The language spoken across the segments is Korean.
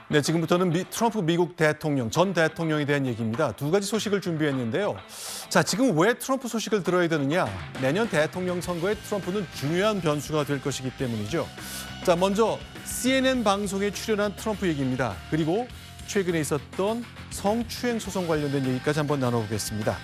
네, 지금부터는 트럼프 미국 대통령, 전 대통령에 대한 얘기입니다. 두 가지 소식을 준비했는데요. 자, 지금 왜 트럼프 소식을 들어야 되느냐? 내년 대통령 선거에 트럼프는 중요한 변수가 될 것이기 때문이죠. 자, 먼저 CNN 방송에 출연한 트럼프 얘기입니다. 그리고 최근에 있었던 성추행 소송 관련된 얘기까지 한번 나눠보겠습니다.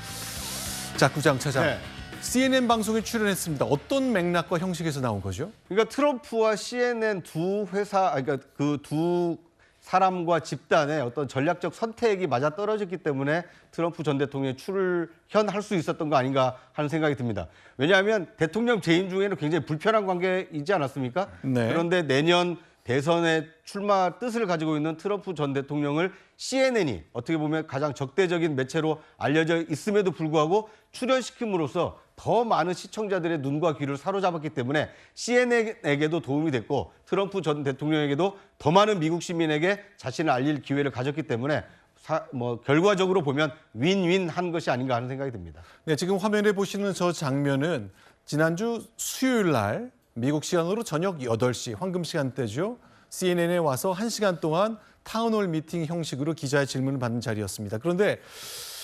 자, 구장 차장. 네. CNN 방송에 출연했습니다. 어떤 맥락과 형식에서 나온 거죠? 그러니까 트럼프와 CNN 두 회사, 그러니까 그 두 사람과 집단의 어떤 전략적 선택이 맞아 떨어졌기 때문에 트럼프 전 대통령이 출연할 수 있었던 거 아닌가 하는 생각이 듭니다. 왜냐하면 대통령 재임 중에는 굉장히 불편한 관계이지 않았습니까? 네. 그런데 내년 대선에 출마 뜻을 가지고 있는 트럼프 전 대통령을 CNN이 어떻게 보면 가장 적대적인 매체로 알려져 있음에도 불구하고 출연시킴으로써 더 많은 시청자들의 눈과 귀를 사로잡았기 때문에 CNN에게도 도움이 됐고 트럼프 전 대통령에게도 더 많은 미국 시민에게 자신을 알릴 기회를 가졌기 때문에 결과적으로 보면 윈윈한 것이 아닌가 하는 생각이 듭니다. 네, 지금 화면에 보시는 저 장면은 지난주 수요일 날 미국 시간으로 저녁 8시 황금 시간대죠. CNN에 와서 1시간 동안 타운홀 미팅 형식으로 기자의 질문을 받는 자리였습니다. 그런데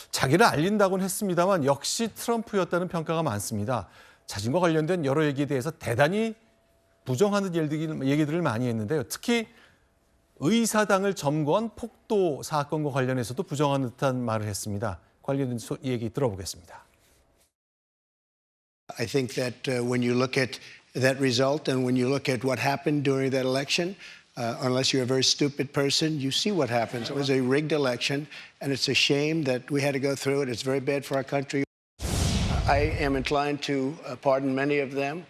자기를 알린다고는 했습니다만 역시 트럼프였다는 평가가 많습니다. 자신과 관련된 여러 얘기에 대해서 대단히 부정하는 얘기들을 많이 했는데요. 특히 의사당을 점거한 폭도 사건과 관련해서도 부정하는 듯한 말을 했습니다. 관련된 얘기 들어보겠습니다. I think that when you look at that result and when you look at what happened during that election, unless you're a very stupid person, you see what happens. It was a rigged election, and it's a shame that we had to go through it. It's very bad for our country. I am inclined to pardon many of them.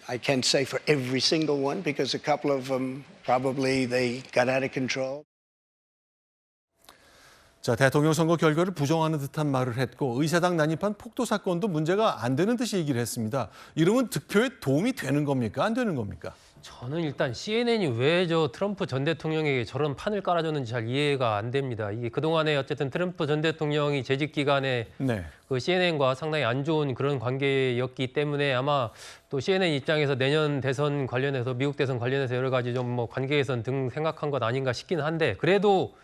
I can't say for every single one because a couple of them probably they got out of control. 자, 대통령 선거 결과를 부정하는 듯한 말을 했고 의사당 난입한 폭도 사건도 문제가 안 되는 듯이 얘기를 했습니다. 이러면 득표에 도움이 되는 겁니까? 안 되는 겁니까? 저는 일단 CNN이 왜 트럼프 전 대통령에게 저런 판을 깔아줬는지 잘 이해가 안 됩니다. 이게 그동안에 어쨌든 트럼프 전 대통령이 재직 기간에 네. 그 CNN과 상당히 안 좋은 그런 관계였기 때문에 아마 또 CNN 입장에서 내년 대선 관련해서 미국 대선 관련해서 여러 가지 좀 관계 개선 등 생각한 것 아닌가 싶긴 한데 그래도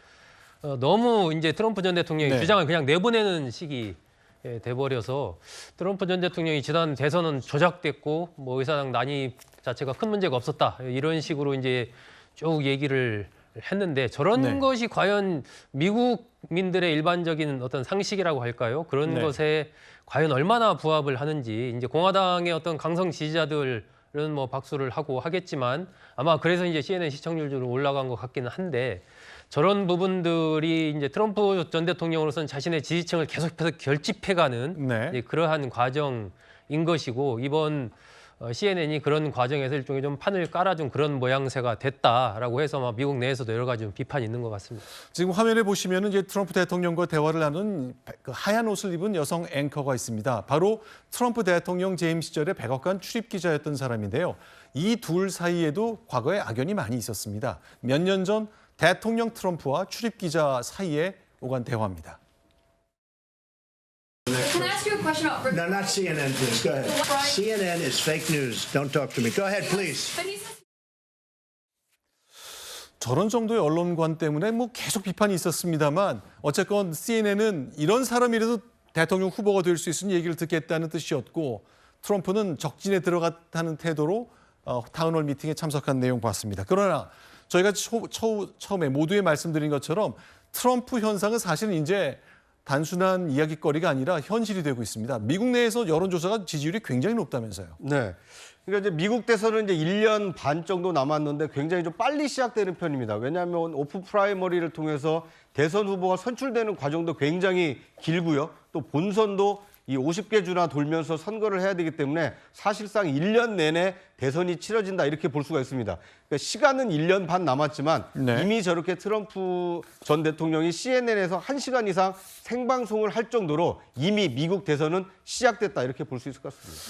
너무 이제 트럼프 전 대통령이 네. 주장을 그냥 내보내는 식이 돼버려서 트럼프 전 대통령이 지난 대선은 조작됐고 의사당 난입 자체가 큰 문제가 없었다 이런 식으로 이제 쭉 얘기를 했는데 저런 네. 것이 과연 미국민들의 일반적인 어떤 상식이라고 할까요? 그런 네. 것에 과연 얼마나 부합을 하는지 이제 공화당의 어떤 강성 지지자들은 박수를 하고 하겠지만 아마 그래서 이제 CNN 시청률도 올라간 것 같기는 한데 저런 부분들이 이제 트럼프 전 대통령으로서는 자신의 지지층을 계속해서 결집해가는 네. 그러한 과정인 것이고 이번 CNN이 그런 과정에서 일종의 좀 판을 깔아준 그런 모양새가 됐다라고 해서 미국 내에서도 여러 가지 좀 비판이 있는 것 같습니다. 지금 화면에 보시면은 이제 트럼프 대통령과 대화를 나눈 그 하얀 옷을 입은 여성 앵커가 있습니다. 바로 트럼프 대통령 재임 시절에 백악관 출입 기자였던 사람인데요. 이 둘 사이에도 과거에 악연이 많이 있었습니다. 몇 년 전 대통령 트럼프와 출입 기자 사이에 오간 대화입니다. Can I ask you a question about No, not CNN, please. Go ahead. CNN is fake news. Don't talk to me. Go ahead, please. But he says 저런 정도의 언론관 때문에 계속 비판이 있었습니다만 어쨌건 CNN은 이런 사람이라도 대통령 후보가 될 수 있으니 얘기를 듣겠다는 뜻이었고 트럼프는 적진에 들어갔다는 태도로 타운홀 미팅에 참석한 내용 봤습니다. 그러나 저희가 처음에 모두에 말씀드린 것처럼 트럼프 현상은 사실은 이제 단순한 이야기거리가 아니라 현실이 되고 있습니다. 미국 내에서 여론조사가 지지율이 굉장히 높다면서요. 네. 그러니까 이제 미국 대선은 이제 1년 반 정도 남았는데 굉장히 좀 빨리 시작되는 편입니다. 왜냐하면 오픈 프라이머리를 통해서 대선 후보가 선출되는 과정도 굉장히 길고요. 또 본선도 이 50개 주나 돌면서 선거를 해야 되기 때문에 사실상 1년 내내 대선이 치러진다 이렇게 볼 수가 있습니다. 그러니까 시간은 1년 반 남았지만 네. 이미 저렇게 트럼프 전 대통령이 CNN에서 1시간 이상 생방송을 할 정도로 이미 미국 대선은 시작됐다 이렇게 볼 수 있을 것 같습니다.